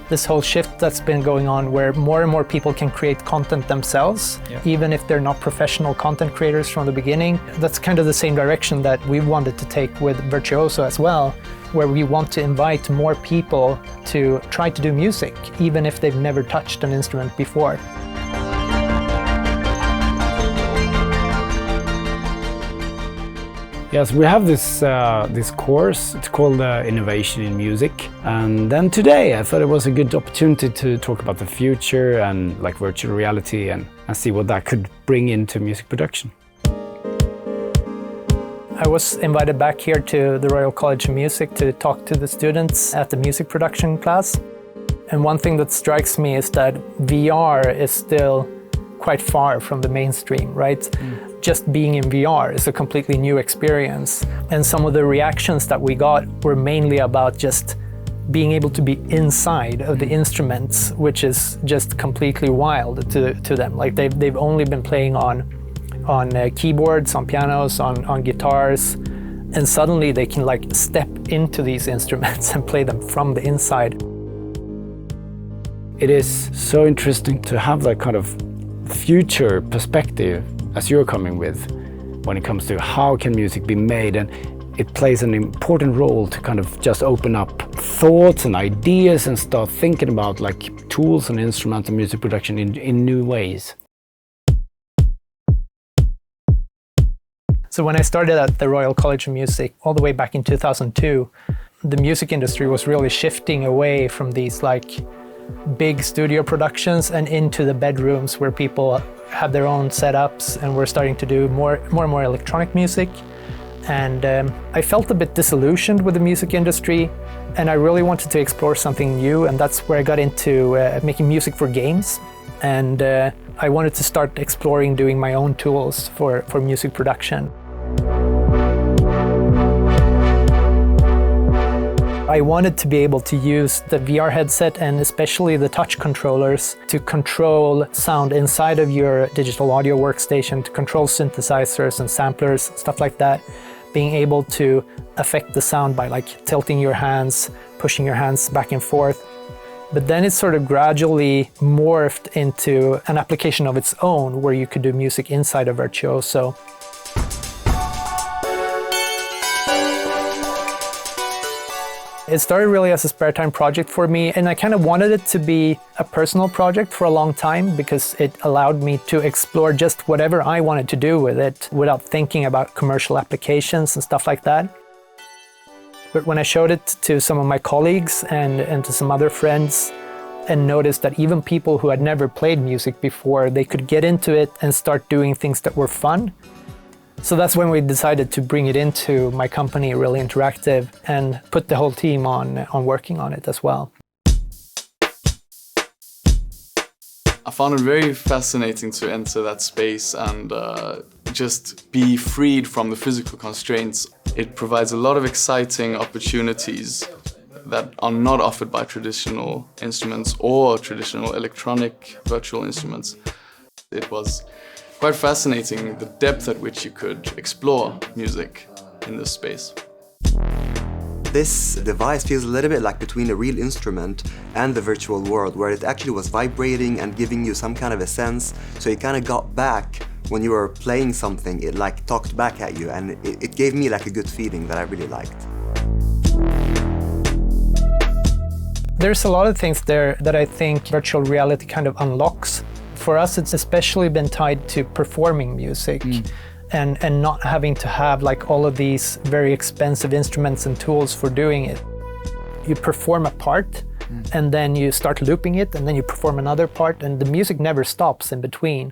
this whole shift that's been going on where more and more people can create content themselves, even if they're not professional content creators from the beginning. That's kind of the same direction that we wanted to take with Virtuoso as well, where we want to invite more people to try to do music, even if they've never touched an instrument before. Yes, we have this course. It's called Innovation in Music. And then today I thought it was a good opportunity to talk about the future and like virtual reality and see what that could bring into music production. I was invited back here to the Royal College of Music to talk to the students at the music production class. And one thing that strikes me is that VR is still quite far from the mainstream, right? Just being in VR is a completely new experience. And some of the reactions that we got were mainly about just being able to be inside of the instruments, which is just completely wild to them. Like they've only been playing on keyboards, on pianos, on guitars, and suddenly they can like step into these instruments and play them from the inside. It is so interesting to have that kind of future perspective as you're coming with when it comes to how can music be made, and it plays an important role to kind of just open up thoughts and ideas and start thinking about like tools and instruments and music production in new ways. So when I started at the Royal College of Music all the way back in 2002, the music industry was really shifting away from these like big studio productions and into the bedrooms where people have their own setups, and we're starting to do more and more electronic music. And I felt a bit disillusioned with the music industry, and I really wanted to explore something new, and that's where I got into making music for games. And I wanted to start exploring doing my own tools for music production. I wanted to be able to use the VR headset and especially the touch controllers to control sound inside of your digital audio workstation, to control synthesizers and samplers, stuff like that. Being able to affect the sound by like tilting your hands, pushing your hands back and forth. But then it sort of gradually morphed into an application of its own where you could do music inside of Virtuoso. It started really as a spare time project for me, and I kind of wanted it to be a personal project for a long time because it allowed me to explore just whatever I wanted to do with it without thinking about commercial applications and stuff like that. But when I showed it to some of my colleagues and to some other friends and noticed that even people who had never played music before, they could get into it and start doing things that were fun. So that's when we decided to bring it into my company, Really Interactive, and put the whole team on working on it as well. I found it very fascinating to enter that space and just be freed from the physical constraints. It provides a lot of exciting opportunities that are not offered by traditional instruments or traditional electronic virtual instruments. It was quite fascinating, the depth at which you could explore music in this space. This device feels a little bit like between a real instrument and the virtual world, where it actually was vibrating and giving you some kind of a sense. So it kind of got back when you were playing something, it like talked back at you, and it gave me like a good feeling that I really liked. There's a lot of things there that I think virtual reality kind of unlocks. For us, it's especially been tied to performing music and not having to have like all of these very expensive instruments and tools for doing it. You perform a part and then you start looping it and then you perform another part, and the music never stops in between.